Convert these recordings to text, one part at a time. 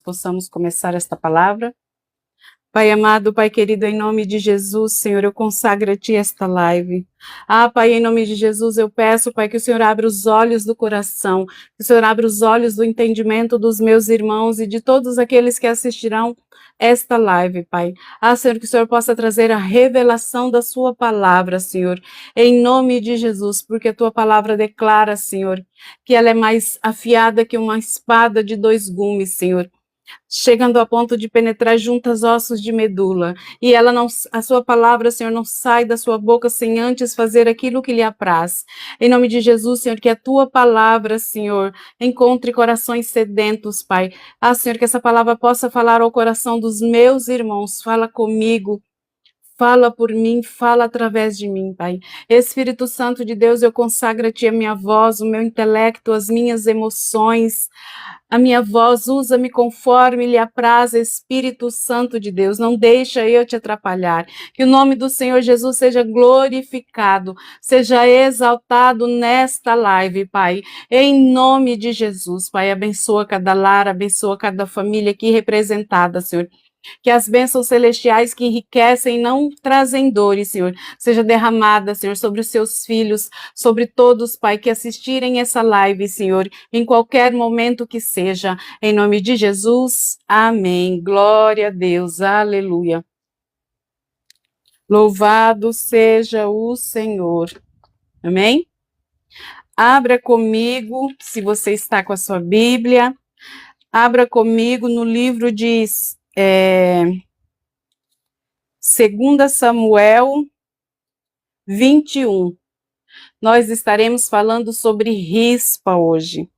possamos começar esta palavra. Pai amado, Pai querido, em nome de Jesus, Senhor, eu consagro a Ti esta live. Pai, em nome de Jesus, eu peço, Pai, que o Senhor abra os olhos do coração, que o Senhor abra os olhos do entendimento dos meus irmãos e de todos aqueles que assistirão esta live, Pai. Senhor, que o Senhor possa trazer a revelação da Sua palavra, Senhor, em nome de Jesus, porque a Tua palavra declara, Senhor, que ela é mais afiada que uma espada de dois gumes, Senhor, chegando a ponto de penetrar juntas ossos de medula. E ela não, a sua palavra, Senhor, não sai da sua boca sem antes fazer aquilo que lhe apraz. Em nome de Jesus, Senhor, que a tua palavra, Senhor, encontre corações sedentos, Pai. Senhor, que essa palavra possa falar ao coração dos meus irmãos. Fala comigo. Fala por mim, fala através de mim, Pai. Espírito Santo de Deus, eu consagro a Ti a minha voz, o meu intelecto, as minhas emoções, a minha voz, usa-me conforme lhe apraz, Espírito Santo de Deus, não deixa eu te atrapalhar. Que o nome do Senhor Jesus seja glorificado, seja exaltado nesta live, Pai. Em nome de Jesus, Pai, abençoa cada lar, abençoa cada família aqui representada, Senhor. Que as bênçãos celestiais que enriquecem não trazem dores, Senhor, seja derramada, Senhor, sobre os seus filhos, sobre todos, Pai, que assistirem essa live, Senhor, em qualquer momento que seja, em nome de Jesus, amém. Glória a Deus, aleluia. Louvado seja o Senhor, amém? Abra comigo, se você está com a sua Bíblia, abra comigo no livro de 2 Samuel 21. Nós estaremos falando sobre Rispa hoje.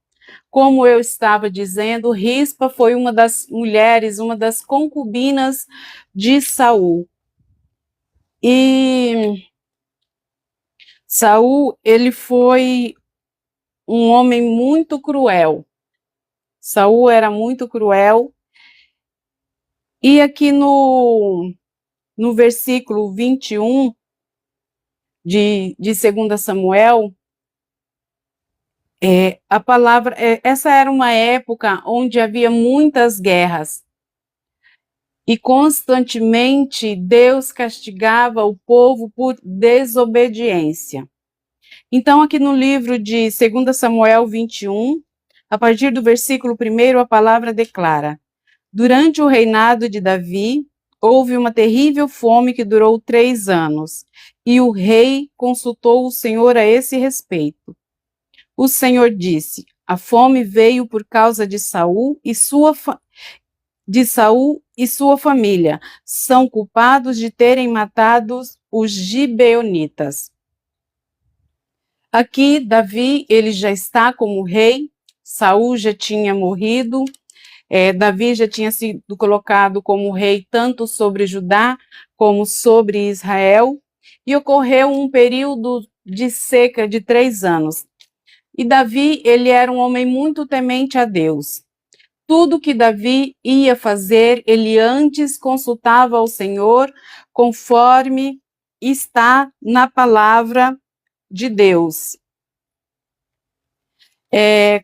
Como eu estava dizendo, Rispa foi uma das mulheres, uma das concubinas de Saul. E Saul, ele foi um homem muito cruel. Saul era muito cruel. E aqui no versículo 21 de 2 Samuel, a palavra, essa era uma época onde havia muitas guerras e constantemente Deus castigava o povo por desobediência. Então, aqui no livro de 2 Samuel 21, a partir do versículo 1, a palavra declara: durante o reinado de Davi, houve uma terrível fome que durou 3 anos, e o rei consultou o Senhor a esse respeito. O Senhor disse: a fome veio por causa de Saul e sua família. São culpados de terem matado os gibeonitas. Aqui, Davi, ele já está como rei. Saul já tinha morrido. Davi já tinha sido colocado como rei tanto sobre Judá como sobre Israel. E ocorreu um período de cerca de 3 anos. E Davi, ele era um homem muito temente a Deus. Tudo que Davi ia fazer, ele antes consultava ao Senhor, conforme está na palavra de Deus.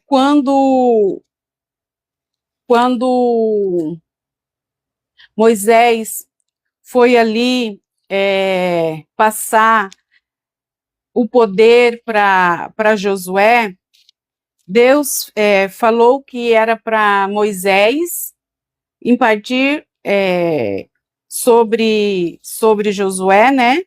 Quando Moisés foi ali passar o poder para Josué, Deus falou que era para Moisés impartir sobre Josué, né?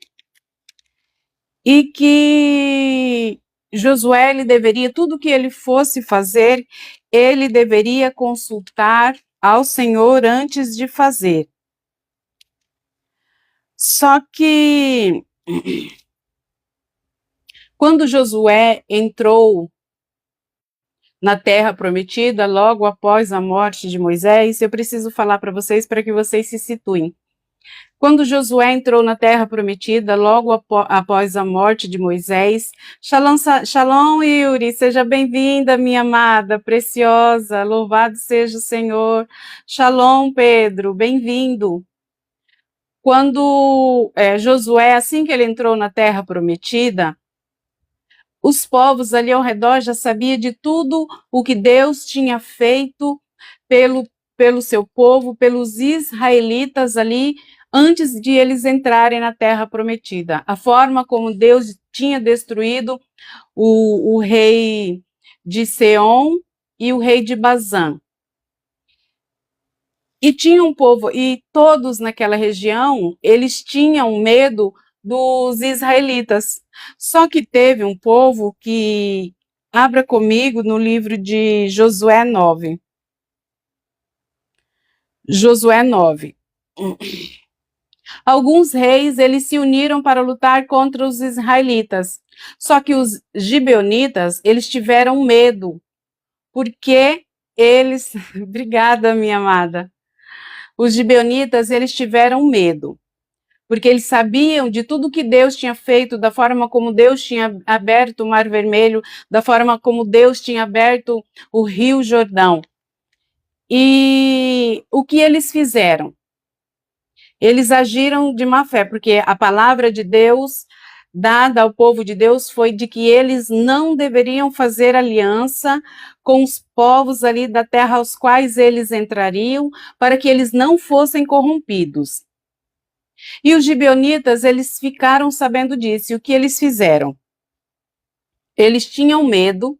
E que Josué, ele deveria, tudo que ele fosse fazer, ele deveria consultar ao Senhor antes de fazer. Só que quando Josué entrou na terra prometida, logo após a morte de Moisés, eu preciso falar para vocês para que vocês se situem. Quando Josué entrou na terra prometida, logo após a morte de Moisés, Shalom, Yuri, seja bem-vinda, minha amada, preciosa, louvado seja o Senhor. Shalom, Pedro, bem-vindo. Quando Josué, assim que ele entrou na terra prometida, os povos ali ao redor já sabiam de tudo o que Deus tinha feito pelo seu povo, pelos israelitas ali, antes de eles entrarem na terra prometida. A forma como Deus tinha destruído o rei de Seom e o rei de Bazã. E tinha um povo, e todos naquela região, eles tinham medo dos israelitas. Só que teve um povo que, abra comigo no livro de Josué 9. Josué 9. Alguns reis, eles se uniram para lutar contra os israelitas. Só que os gibeonitas, eles tiveram medo, porque eles... Obrigada, minha amada. Os gibeonitas, eles tiveram medo, porque eles sabiam de tudo que Deus tinha feito, da forma como Deus tinha aberto o Mar Vermelho, da forma como Deus tinha aberto o Rio Jordão. E o que eles fizeram? Eles agiram de má fé, porque a palavra de Deus dada ao povo de Deus foi de que eles não deveriam fazer aliança com os povos ali da terra aos quais eles entrariam, para que eles não fossem corrompidos. E os gibeonitas, eles ficaram sabendo disso. E o que eles fizeram? Eles tinham medo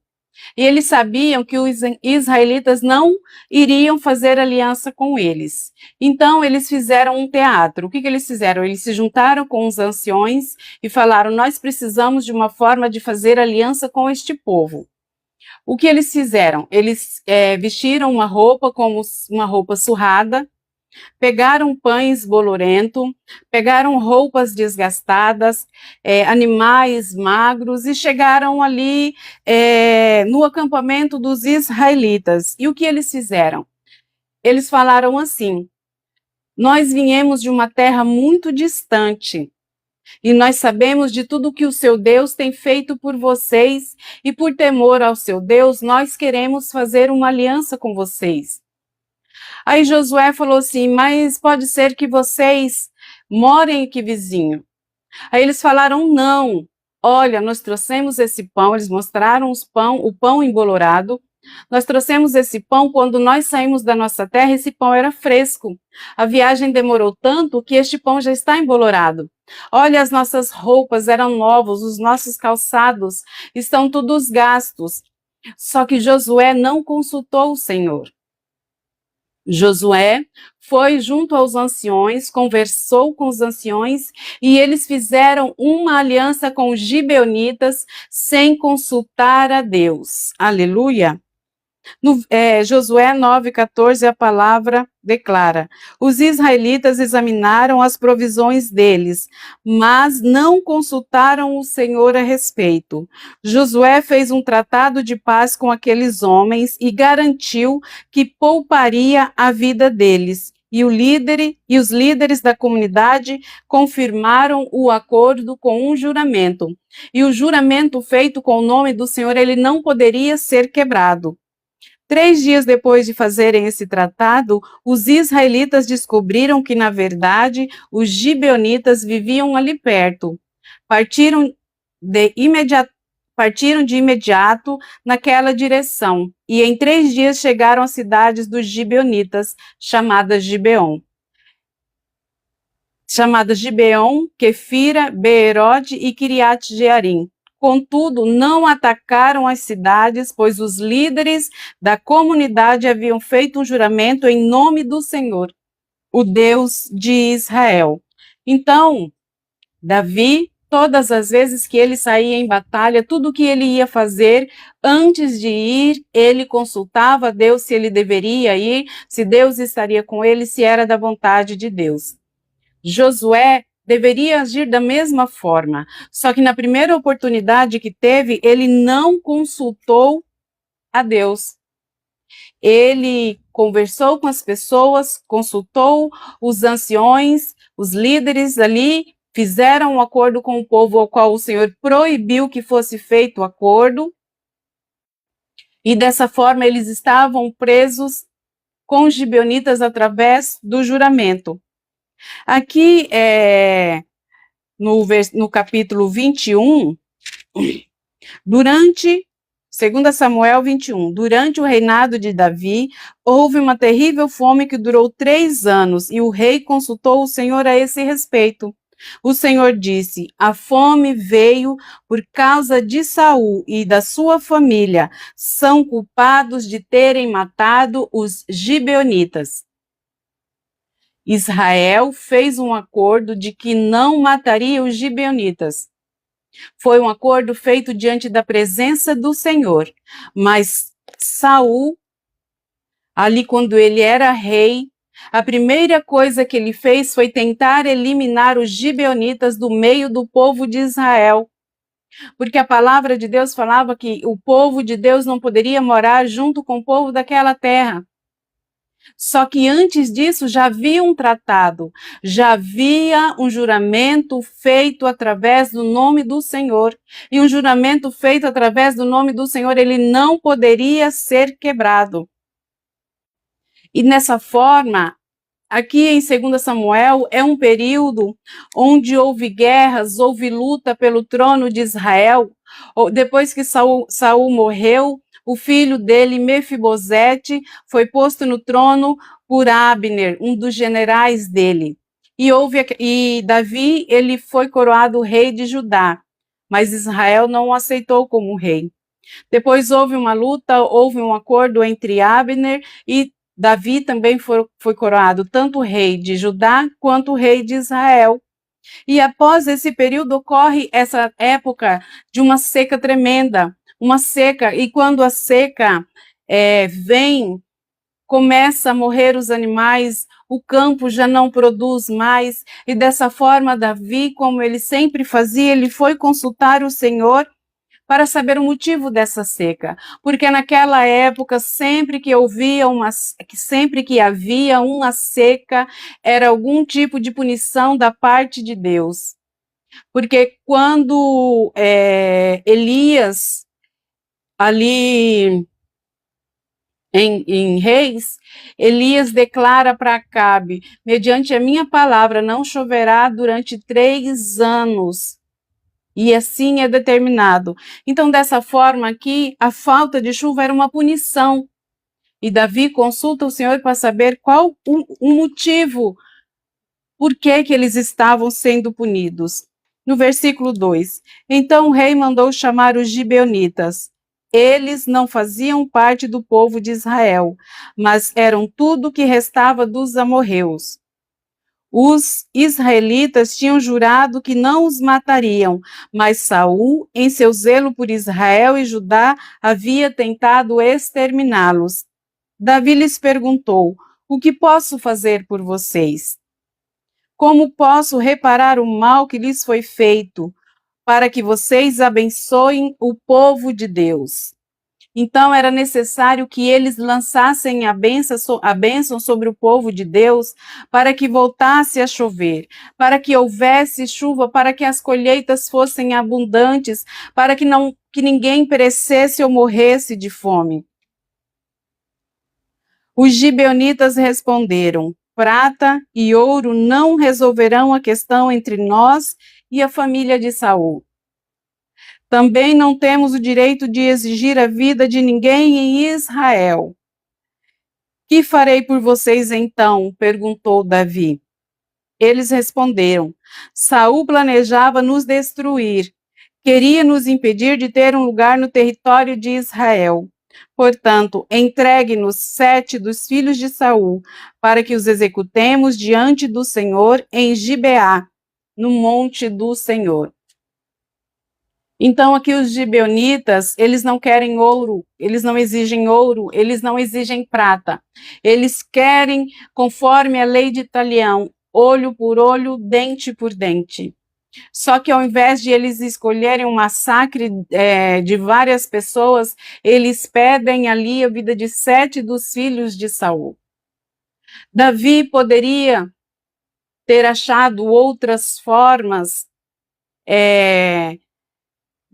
e eles sabiam que os israelitas não iriam fazer aliança com eles. Então, eles fizeram um teatro. O que eles fizeram? Eles se juntaram com os anciões e falaram: nós precisamos de uma forma de fazer aliança com este povo. O que eles fizeram? Eles vestiram uma roupa como uma roupa surrada, pegaram pães bolorento, pegaram roupas desgastadas, animais magros e chegaram ali no acampamento dos israelitas. E o que eles fizeram? Eles falaram assim: nós viemos de uma terra muito distante e nós sabemos de tudo que o seu Deus tem feito por vocês e por temor ao seu Deus, nós queremos fazer uma aliança com vocês. Aí Josué falou assim: mas pode ser que vocês morem aqui vizinho. Aí eles falaram: não, olha, nós trouxemos esse pão, eles mostraram o pão embolorado, nós trouxemos esse pão quando nós saímos da nossa terra, esse pão era fresco. A viagem demorou tanto que este pão já está embolorado. Olha, as nossas roupas eram novas, os nossos calçados estão todos gastos. Só que Josué não consultou o Senhor. Josué foi junto aos anciões, conversou com os anciões e eles fizeram uma aliança com os gibeonitas sem consultar a Deus. Aleluia! No Josué 9,14, a palavra declara: os israelitas examinaram as provisões deles, mas não consultaram o Senhor a respeito. Josué fez um tratado de paz com aqueles homens e garantiu que pouparia a vida deles. E os líderes da comunidade confirmaram o acordo com um juramento. E o juramento feito com o nome do Senhor, ele não poderia ser quebrado. 3 dias depois de fazerem esse tratado, os israelitas descobriram que, na verdade, os gibeonitas viviam ali perto. Partiram de imediato naquela direção, e em 3 dias chegaram às cidades dos gibeonitas, chamadas Gibeon. Quefira, Beerode e Kiriat Jearim. Contudo, não atacaram as cidades, pois os líderes da comunidade haviam feito um juramento em nome do Senhor, o Deus de Israel. Então, Davi, todas as vezes que ele saía em batalha, tudo que ele ia fazer, antes de ir, ele consultava a Deus se ele deveria ir, se Deus estaria com ele, se era da vontade de Deus. Josué deveria agir da mesma forma, só que na primeira oportunidade que teve, ele não consultou a Deus. Ele conversou com as pessoas, consultou os anciões, os líderes ali, fizeram um acordo com o povo ao qual o Senhor proibiu que fosse feito o acordo, e dessa forma eles estavam presos com os gibeonitas através do juramento. Aqui, no capítulo 21, durante 2 Samuel 21. Durante o reinado de Davi, houve uma terrível fome que durou 3 anos, e o rei consultou o Senhor a esse respeito. O Senhor disse: a fome veio por causa de Saul e da sua família. São culpados de terem matado os gibeonitas. Israel fez um acordo de que não mataria os gibeonitas. Foi um acordo feito diante da presença do Senhor. Mas Saul, ali quando ele era rei, a primeira coisa que ele fez foi tentar eliminar os gibeonitas do meio do povo de Israel. Porque a palavra de Deus falava que o povo de Deus não poderia morar junto com o povo daquela terra. Só que antes disso já havia um tratado, já havia um juramento feito através do nome do Senhor. E um juramento feito através do nome do Senhor, ele não poderia ser quebrado. E nessa forma, aqui em 2 Samuel, é um período onde houve guerras, houve luta pelo trono de Israel. Depois que Saul morreu, o filho dele, Mefibosete, foi posto no trono por Abner, um dos generais dele. E Davi, ele foi coroado rei de Judá, mas Israel não o aceitou como rei. Depois houve uma luta, houve um acordo entre Abner e Davi também foi coroado tanto rei de Judá quanto rei de Israel. E após esse período ocorre essa época de uma seca tremenda, uma seca, e quando a seca vem, começa a morrer os animais, o campo já não produz mais, e dessa forma Davi, como ele sempre fazia, ele foi consultar o Senhor para saber o motivo dessa seca, porque naquela época, sempre que havia uma seca, era algum tipo de punição da parte de Deus. Porque quando Elias, ali em Reis, Elias declara para Acabe: mediante a minha palavra não choverá durante 3 anos. E assim é determinado. Então, dessa forma aqui, a falta de chuva era uma punição. E Davi consulta o Senhor para saber qual o motivo, por que eles estavam sendo punidos. No versículo 2, então o rei mandou chamar os gibeonitas. Eles não faziam parte do povo de Israel, mas eram tudo que restava dos amorreus. Os israelitas tinham jurado que não os matariam, mas Saul, em seu zelo por Israel e Judá, havia tentado exterminá-los. Davi lhes perguntou: o que posso fazer por vocês? Como posso reparar o mal que lhes foi feito, para que vocês abençoem o povo de Deus? Então, era necessário que eles lançassem a bênção sobre o povo de Deus para que voltasse a chover, para que houvesse chuva, para que as colheitas fossem abundantes, para que ninguém perecesse ou morresse de fome. Os gibeonitas responderam: prata e ouro não resolverão a questão entre nós e a família de Saul. Também não temos o direito de exigir a vida de ninguém em Israel. Que farei por vocês então? Perguntou Davi. Eles responderam: Saul planejava nos destruir. Queria nos impedir de ter um lugar no território de Israel. Portanto, entregue-nos 7 dos filhos de Saul, para que os executemos diante do Senhor em Gibeá, no monte do Senhor. Então, aqui os gibeonitas, eles não querem ouro, eles não exigem prata. Eles querem, conforme a lei de Italião, olho por olho, dente por dente. Só que ao invés de eles escolherem um massacre de várias pessoas, eles pedem ali a vida de 7 dos filhos de Saul. Davi poderia ter achado outras formas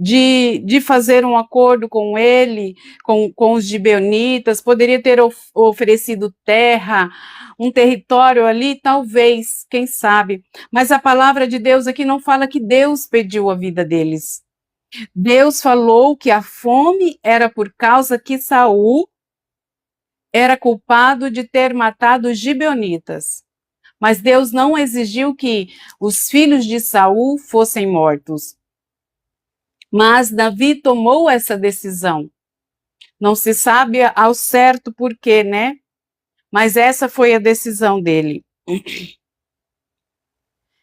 de fazer um acordo com ele, com os gibeonitas, poderia ter oferecido terra, um território ali, talvez, quem sabe. Mas a palavra de Deus aqui não fala que Deus pediu a vida deles. Deus falou que a fome era por causa que Saul era culpado de ter matado os gibeonitas. Mas Deus não exigiu que os filhos de Saul fossem mortos. Mas Davi tomou essa decisão. Não se sabe ao certo porquê, né? Mas essa foi a decisão dele.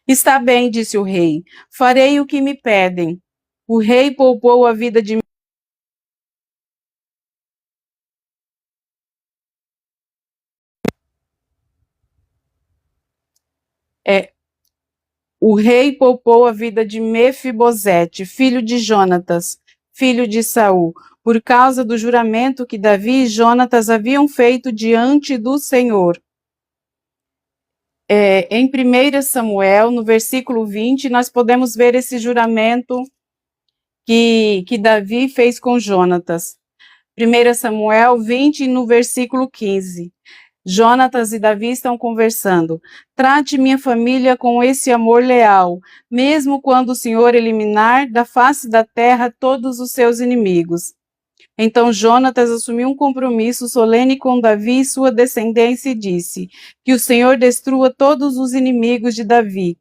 Está bem, disse o rei, farei o que me pedem. O rei poupou a vida de O rei poupou a vida de Mefibosete, filho de Jonatas, filho de Saul, por causa do juramento que Davi e Jonatas haviam feito diante do Senhor. Em 1 Samuel, no versículo 20, nós podemos ver esse juramento que Davi fez com Jonatas. 1 Samuel 20, no versículo 15. Jonatas e Davi estão conversando. Trate minha família com esse amor leal, mesmo quando o Senhor eliminar da face da terra todos os seus inimigos. Então Jonatas assumiu um compromisso solene com Davi e sua descendência e disse: que o Senhor destrua todos os inimigos de Davi.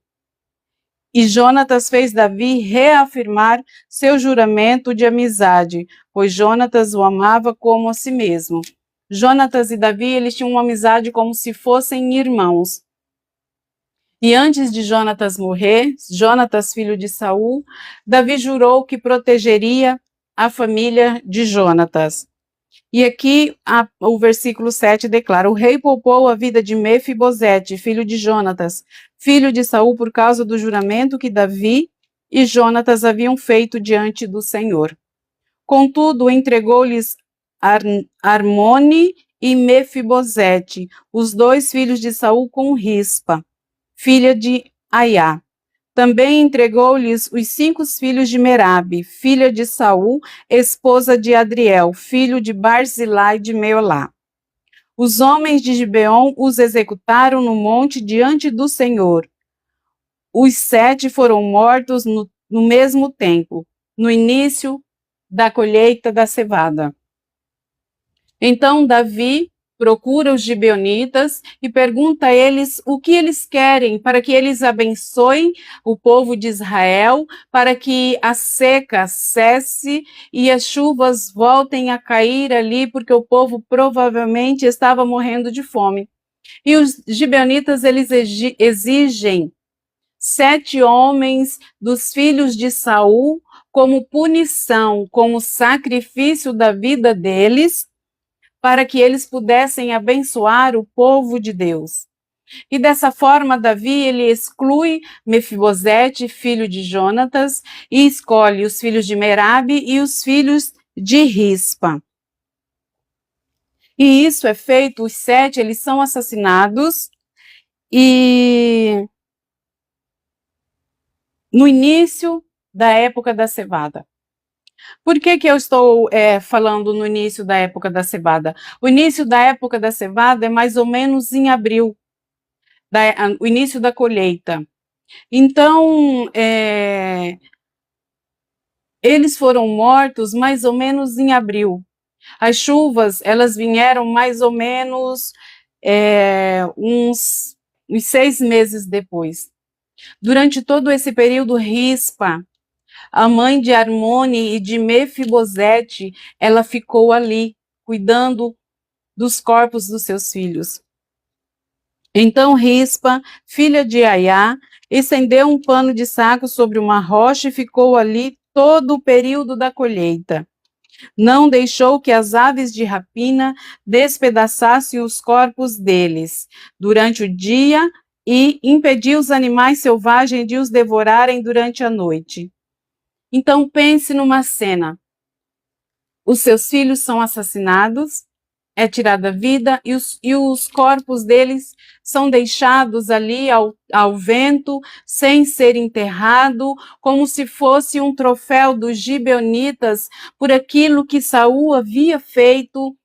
E Jonatas fez Davi reafirmar seu juramento de amizade, pois Jonatas o amava como a si mesmo. Jonatas e Davi, eles tinham uma amizade como se fossem irmãos. E antes de Jonatas morrer, Jonatas, filho de Saul, Davi jurou que protegeria a família de Jonatas. E aqui o versículo 7 declara: o rei poupou a vida de Mefibosete, filho de Jonatas, filho de Saul, por causa do juramento que Davi e Jonatas haviam feito diante do Senhor. Contudo, entregou-lhes Armone e Mefibosete, os dois filhos de Saul, com Rispa, filha de Aiá. Também entregou-lhes os 5 filhos de Merabe, filha de Saul, esposa de Adriel, filho de Barzilai de Meolá. Os homens de Gibeon os executaram no monte diante do Senhor. Os 7 foram mortos no mesmo tempo, no início da colheita da cevada. Então Davi procura os gibeonitas e pergunta a eles o que eles querem para que eles abençoem o povo de Israel, para que a seca cesse e as chuvas voltem a cair ali, porque o povo provavelmente estava morrendo de fome. E os gibeonitas, eles exigem 7 homens dos filhos de Saul como punição, como sacrifício da vida deles, para que eles pudessem abençoar o povo de Deus. E dessa forma, Davi, ele exclui Mefibosete, filho de Jonatas, e escolhe os filhos de Merabe e os filhos de Rispa. E isso é feito, os 7, eles são assassinados, e no início da época da cevada. Por que eu estou falando no início da época da cevada? O início da época da cevada é mais ou menos em abril, o início da colheita. Então, eles foram mortos mais ou menos em abril. As chuvas, elas vieram mais ou menos uns 6 meses depois. Durante todo esse período, Rispa, a mãe de Armone e de Mefibosete, ela ficou ali, cuidando dos corpos dos seus filhos. Então Rispa, filha de Aiá, estendeu um pano de saco sobre uma rocha e ficou ali todo o período da colheita. Não deixou que as aves de rapina despedaçassem os corpos deles durante o dia e impediu os animais selvagens de os devorarem durante a noite. Então pense numa cena. Os seus filhos são assassinados, é tirada a vida e os corpos deles são deixados ali ao vento, sem ser enterrado, como se fosse um troféu dos gibeonitas por aquilo que Saul havia feito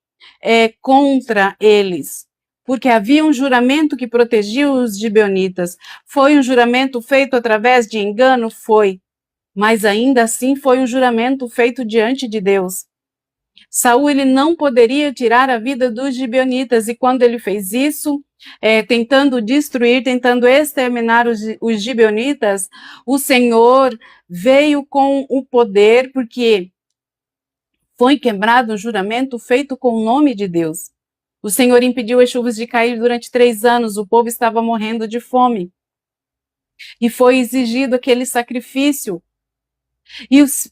contra eles. Porque havia um juramento que protegia os gibeonitas. Foi um juramento feito através de engano? Foi. mas ainda assim foi um juramento feito diante de Deus. Saul, ele não poderia tirar a vida dos gibeonitas, e quando ele fez isso, tentando destruir, tentando exterminar os gibeonitas, o Senhor veio com o poder, porque foi quebrado o juramento feito com o nome de Deus. O Senhor impediu as chuvas de cair durante 3 anos, o povo estava morrendo de fome. E foi exigido aquele sacrifício.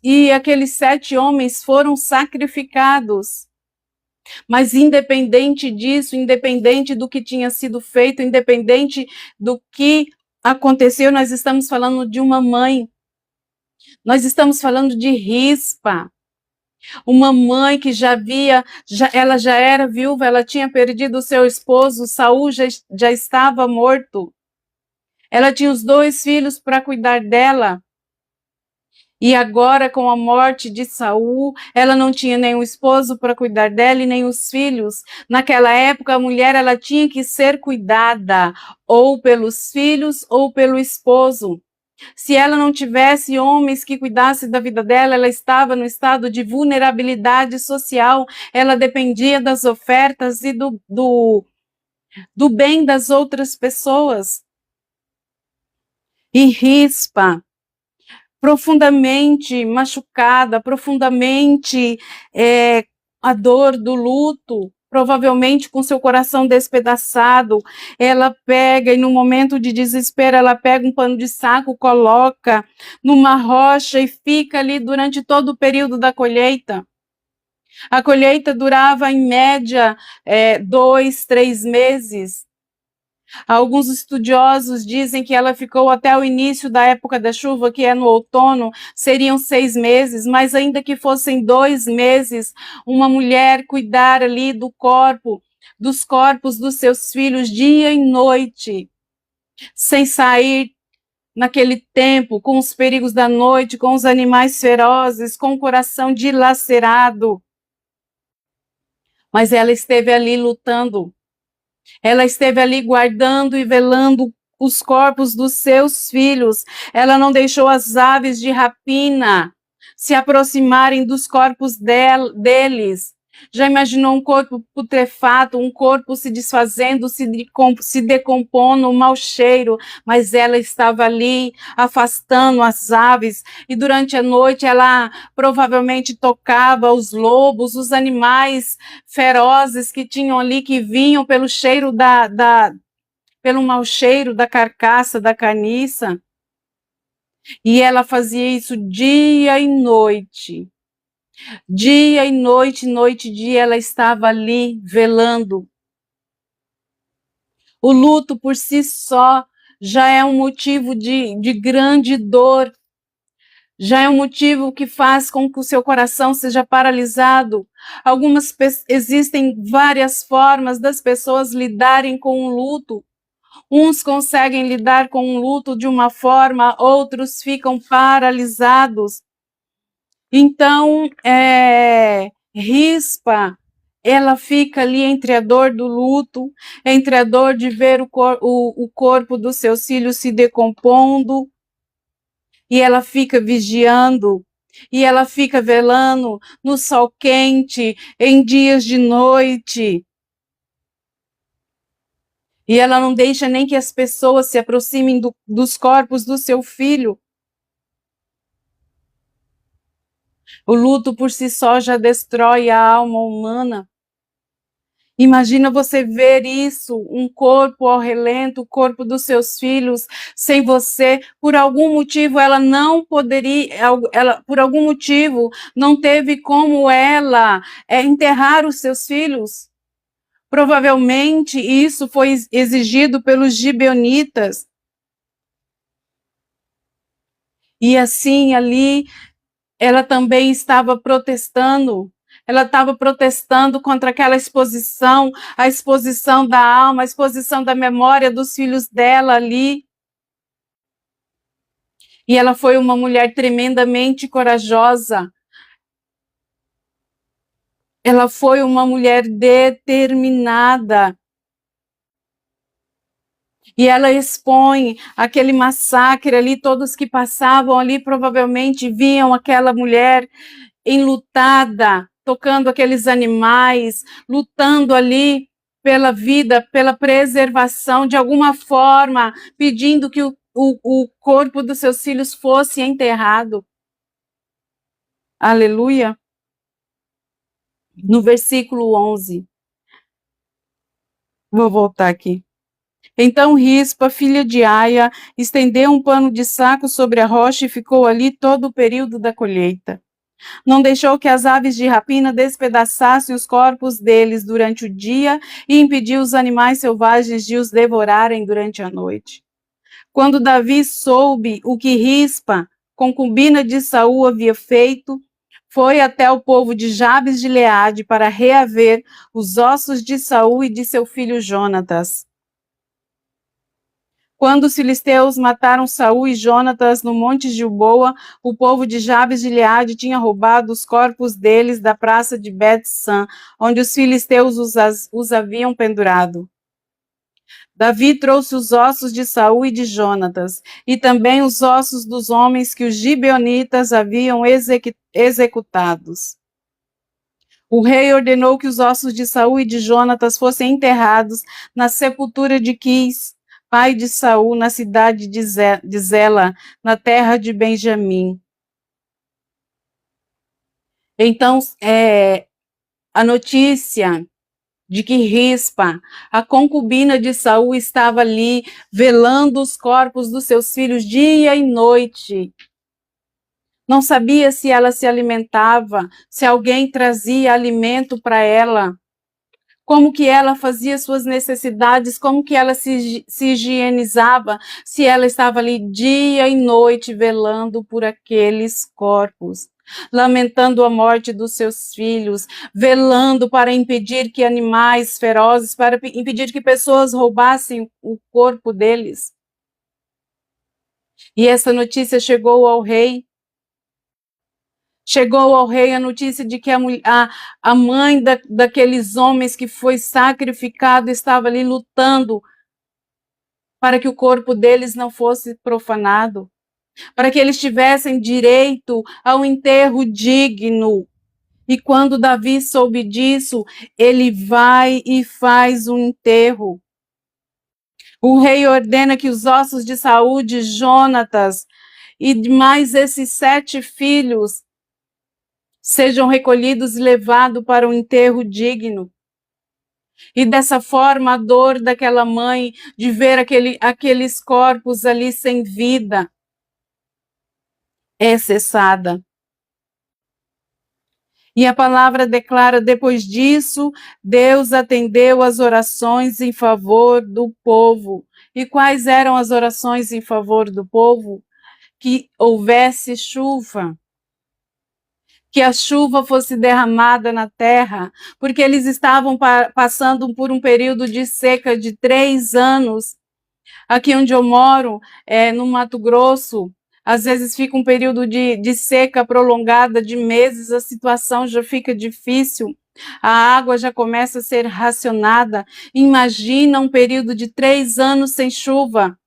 E aqueles 7 homens foram sacrificados. Mas independente disso, independente do que tinha sido feito, independente do que aconteceu, nós estamos falando de uma mãe. Nós estamos falando de Rispa. Uma mãe que ela já era viúva, ela tinha perdido o seu esposo, Saul já estava morto. Ela tinha os 2 filhos para cuidar dela. E agora, com a morte de Saul, ela não tinha nem o esposo para cuidar dela e nem os filhos. Naquela época, a mulher ela tinha que ser cuidada ou pelos filhos ou pelo esposo. Se ela não tivesse homens que cuidassem da vida dela, ela estava no estado de vulnerabilidade social, ela dependia das ofertas e do bem das outras pessoas. E Rispa, profundamente machucada, profundamente a dor do luto, provavelmente com seu coração despedaçado, ela pega e no momento de desespero, ela pega um pano de saco, coloca numa rocha e fica ali durante todo o período da colheita. A colheita durava em média 2, 3 meses. Alguns estudiosos dizem que ela ficou até o início da época da chuva, que é no outono, seriam 6 meses, mas ainda que fossem 2 meses, uma mulher cuidar ali dos corpos dos seus filhos dia e noite, sem sair naquele tempo, com os perigos da noite, com os animais ferozes, com o coração dilacerado. Mas ela esteve ali lutando. Ela esteve ali guardando e velando os corpos dos seus filhos. Ela não deixou as aves de rapina se aproximarem dos corpos deles. Já imaginou um corpo putrefato, um corpo se desfazendo, se decompondo, um mau cheiro, mas ela estava ali afastando as aves e durante a noite ela provavelmente tocava os lobos, os animais ferozes que tinham ali, que vinham pelo cheiro pelo mau cheiro da carcaça, da carniça. E ela fazia isso dia e noite. Dia e noite, noite e dia, ela estava ali velando. O luto por si só já é um motivo de grande dor, já é um motivo que faz com que o seu coração seja paralisado. Existem várias formas das pessoas lidarem com o luto. Uns conseguem lidar com o luto de uma forma, outros ficam paralisados. Então, Rispa, ela fica ali entre a dor do luto, entre a dor de ver o corpo dos seus filhos se decompondo, e ela fica vigiando, e ela fica velando no sol quente, em dias de noite. E ela não deixa nem que as pessoas se aproximem dos corpos do seu filho. O luto por si só já destrói a alma humana. Imagina você ver isso, um corpo ao relento, o corpo dos seus filhos, sem você, por algum motivo ela não poderia, por algum motivo não teve como ela enterrar os seus filhos. Provavelmente isso foi exigido pelos gibeonitas. E assim ali ela também estava protestando. Ela estava protestando contra aquela exposição, a exposição da alma, a exposição da memória dos filhos dela ali. E ela foi uma mulher tremendamente corajosa. Ela foi uma mulher determinada. E ela expõe aquele massacre ali, todos que passavam ali provavelmente viam aquela mulher enlutada, tocando aqueles animais, lutando ali pela vida, pela preservação, de alguma forma, pedindo que o corpo dos seus filhos fosse enterrado. Aleluia. No versículo 11. Vou voltar aqui. Então Rispa, filha de Aia, estendeu um pano de saco sobre a rocha e ficou ali todo o período da colheita. Não deixou que as aves de rapina despedaçassem os corpos deles durante o dia e impediu os animais selvagens de os devorarem durante a noite. Quando Davi soube o que Rispa, concubina de Saul, havia feito, foi até o povo de Jabes de Gileade para reaver os ossos de Saul e de seu filho Jonatas. Quando os filisteus mataram Saul e Jonatas no monte Gilboa, o povo de Jabes de Gileade tinha roubado os corpos deles da praça de Bet-San, onde os filisteus os haviam pendurado. Davi trouxe os ossos de Saul e de Jonatas, e também os ossos dos homens que os gibeonitas haviam executados. O rei ordenou que os ossos de Saul e de Jonatas fossem enterrados na sepultura de Quis, pai de Saul, na cidade de Zela, na terra de Benjamim. Então, a notícia de que Rispa, a concubina de Saul, estava ali velando os corpos dos seus filhos dia e noite. Não sabia se ela se alimentava, se alguém trazia alimento para ela, como que ela fazia suas necessidades, como que ela se higienizava, se ela estava ali dia e noite velando por aqueles corpos, lamentando a morte dos seus filhos, velando para impedir que animais ferozes, para impedir que pessoas roubassem o corpo deles. E essa notícia chegou ao rei. Chegou ao rei a notícia de que a mãe daqueles homens que foi sacrificado estava ali lutando para que o corpo deles não fosse profanado, para que eles tivessem direito ao enterro digno. E quando Davi soube disso, ele vai e faz um enterro. O rei ordena que os ossos de Saul, de Jonatas e de mais esses 7 filhos sejam recolhidos e levados para um enterro digno. E dessa forma, a dor daquela mãe de ver aqueles corpos ali sem vida é cessada. E a palavra declara, depois disso, Deus atendeu às orações em favor do povo. E quais eram as orações em favor do povo? Que houvesse chuva. Que a chuva fosse derramada na terra, porque eles estavam passando por um período de seca de 3 anos. Aqui onde eu moro, no Mato Grosso, às vezes fica um período de seca prolongada de meses, a situação já fica difícil, a água já começa a ser racionada. Imagina um período de 3 anos sem chuva.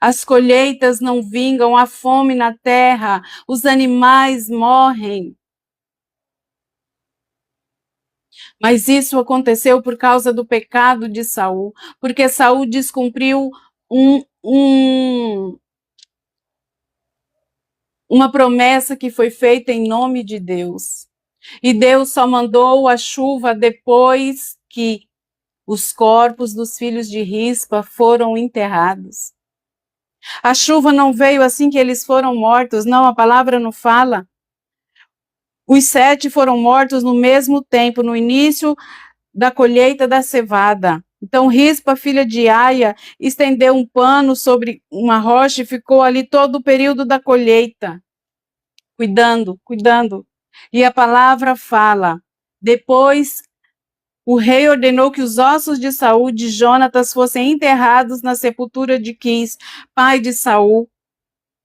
As colheitas não vingam, há fome na terra, os animais morrem. Mas isso aconteceu por causa do pecado de Saul, porque Saul descumpriu uma promessa que foi feita em nome de Deus. E Deus só mandou a chuva depois que os corpos dos filhos de Rispa foram enterrados. A chuva não veio assim que eles foram mortos, não, a palavra não fala. Os 7 foram mortos no mesmo tempo, no início da colheita da cevada. Então Rispa, filha de Aia, estendeu um pano sobre uma rocha e ficou ali todo o período da colheita, cuidando. E a palavra fala, depois o rei ordenou que os ossos de Saul e de Jonatas fossem enterrados na sepultura de Quis, pai de Saul,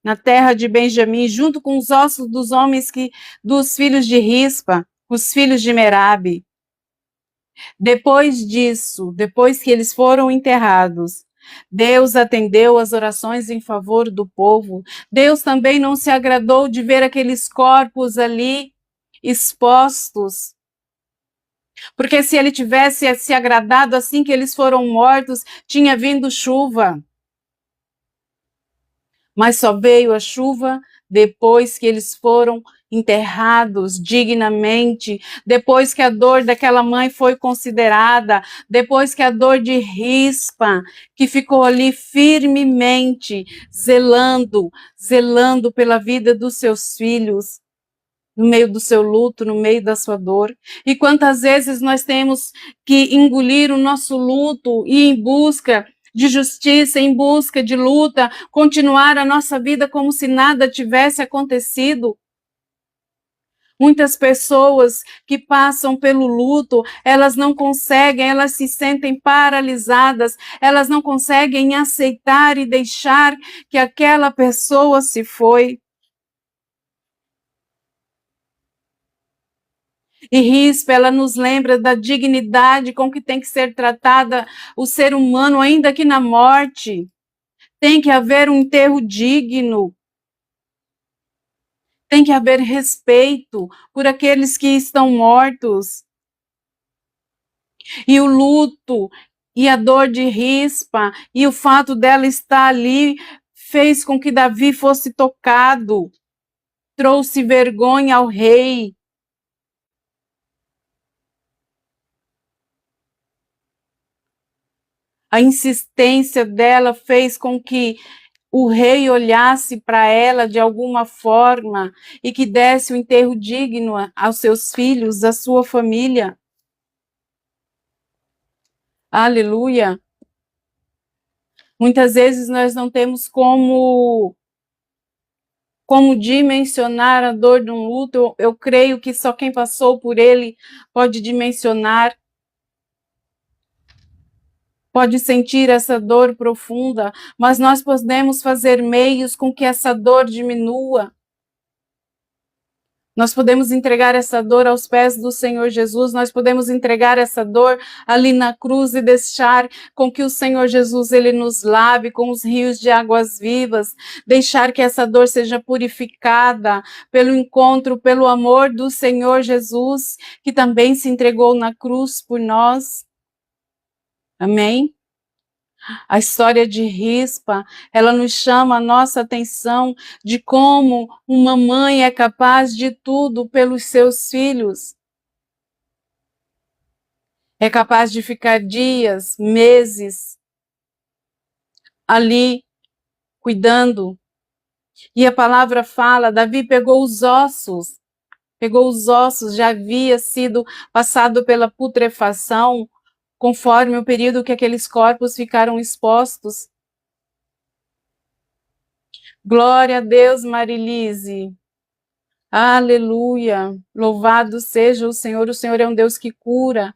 na terra de Benjamim, junto com os ossos dos homens dos filhos de Rispa, os filhos de Merabe. Depois disso, depois que eles foram enterrados, Deus atendeu as orações em favor do povo. Deus também não se agradou de ver aqueles corpos ali expostos, porque se ele tivesse se agradado assim que eles foram mortos, tinha vindo chuva. Mas só veio a chuva depois que eles foram enterrados dignamente, depois que a dor daquela mãe foi considerada, depois que a dor de Rispa, que ficou ali firmemente zelando pela vida dos seus filhos, no meio do seu luto, no meio da sua dor. E quantas vezes nós temos que engolir o nosso luto e ir em busca de justiça, em busca de luta, continuar a nossa vida como se nada tivesse acontecido. Muitas pessoas que passam pelo luto, elas não conseguem, elas se sentem paralisadas, elas não conseguem aceitar e deixar que aquela pessoa se foi. E Rispa, ela nos lembra da dignidade com que tem que ser tratada o ser humano, ainda que na morte. Tem que haver um enterro digno. Tem que haver respeito por aqueles que estão mortos. E o luto e a dor de Rispa e o fato dela estar ali fez com que Davi fosse tocado. Trouxe vergonha ao rei. A insistência dela fez com que o rei olhasse para ela de alguma forma e que desse o enterro digno aos seus filhos, à sua família. Aleluia! Muitas vezes nós não temos como dimensionar a dor de um luto. Eu creio que só quem passou por ele pode dimensionar, pode sentir essa dor profunda, mas nós podemos fazer meios com que essa dor diminua. Nós podemos entregar essa dor aos pés do Senhor Jesus, nós podemos entregar essa dor ali na cruz e deixar com que o Senhor Jesus ele nos lave com os rios de águas vivas, deixar que essa dor seja purificada pelo encontro, pelo amor do Senhor Jesus, que também se entregou na cruz por nós. Amém? A história de Rispa, ela nos chama a nossa atenção de como uma mãe é capaz de tudo pelos seus filhos. É capaz de ficar dias, meses ali cuidando. E a palavra fala, Davi pegou os ossos, já havia sido passado pela putrefação, conforme o período que aqueles corpos ficaram expostos. Glória a Deus, Marilise. Aleluia. Louvado seja o Senhor é um Deus que cura.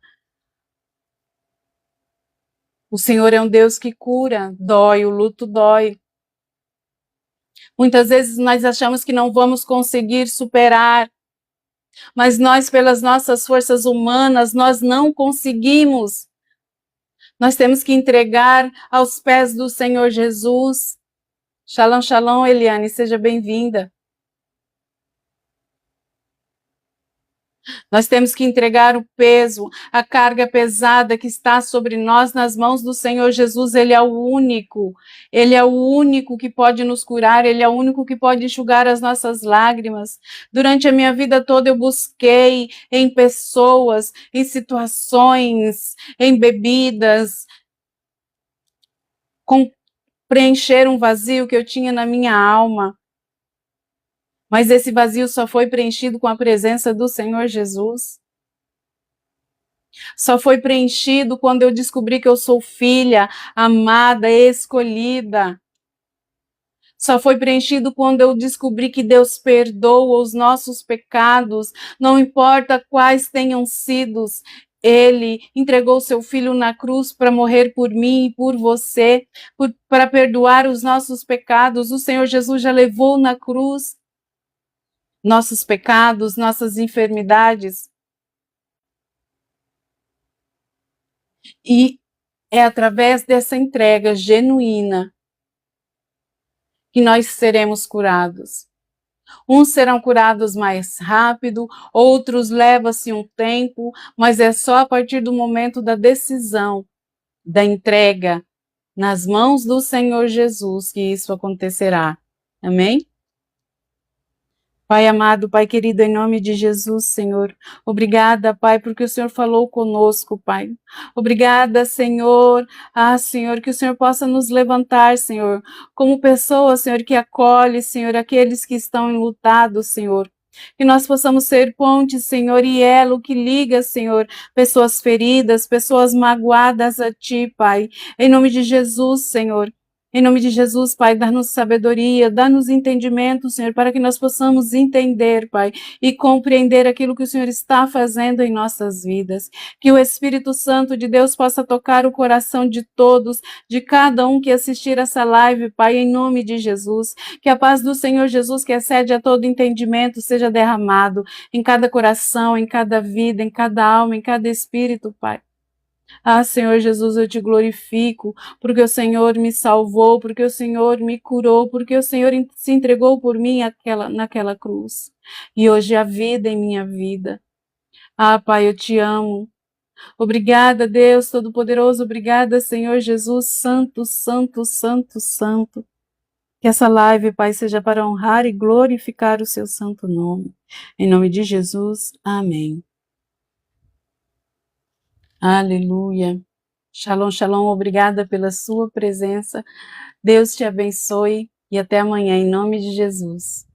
O Senhor é um Deus que cura. Dói, o luto dói. Muitas vezes nós achamos que não vamos conseguir superar, mas nós, pelas nossas forças humanas, nós não conseguimos. Nós temos que entregar aos pés do Senhor Jesus. Shalom, shalom, Eliane, seja bem-vinda. Nós temos que entregar o peso, a carga pesada que está sobre nós nas mãos do Senhor Jesus. Ele é o único que pode nos curar, Ele é o único que pode enxugar as nossas lágrimas. Durante a minha vida toda eu busquei em pessoas, em situações, em bebidas, preencher um vazio que eu tinha na minha alma. Mas esse vazio só foi preenchido com a presença do Senhor Jesus. Só foi preenchido quando eu descobri que eu sou filha, amada, escolhida. Só foi preenchido quando eu descobri que Deus perdoa os nossos pecados, não importa quais tenham sido. Ele entregou seu filho na cruz para morrer por mim e por você, para perdoar os nossos pecados. O Senhor Jesus já levou na cruz nossos pecados, nossas enfermidades. E é através dessa entrega genuína que nós seremos curados. Uns serão curados mais rápido, outros leva-se um tempo, mas é só a partir do momento da decisão, da entrega nas mãos do Senhor Jesus que isso acontecerá. Amém? Pai amado, Pai querido, em nome de Jesus, Senhor, obrigada, Pai, porque o Senhor falou conosco, Pai. Obrigada, Senhor, Senhor, que o Senhor possa nos levantar, Senhor, como pessoas, Senhor, que acolhe, Senhor, aqueles que estão enlutados, Senhor. Que nós possamos ser ponte, Senhor, e elo que liga, Senhor, pessoas feridas, pessoas magoadas a Ti, Pai. Em nome de Jesus, Senhor. Em nome de Jesus, Pai, dá-nos sabedoria, dá-nos entendimento, Senhor, para que nós possamos entender, Pai, e compreender aquilo que o Senhor está fazendo em nossas vidas. Que o Espírito Santo de Deus possa tocar o coração de todos, de cada um que assistir essa live, Pai, em nome de Jesus. Que a paz do Senhor Jesus, que excede a todo entendimento, seja derramado em cada coração, em cada vida, em cada alma, em cada espírito, Pai. Senhor Jesus, eu te glorifico, porque o Senhor me salvou, porque o Senhor me curou, porque o Senhor se entregou por mim naquela cruz. E hoje há vida em minha vida. Pai, eu te amo. Obrigada, Deus Todo-Poderoso. Obrigada, Senhor Jesus, Santo, Santo, Santo, Santo. Que essa live, Pai, seja para honrar e glorificar o seu santo nome. Em nome de Jesus, amém. Aleluia. Shalom, shalom, obrigada pela sua presença. Deus te abençoe e até amanhã, em nome de Jesus.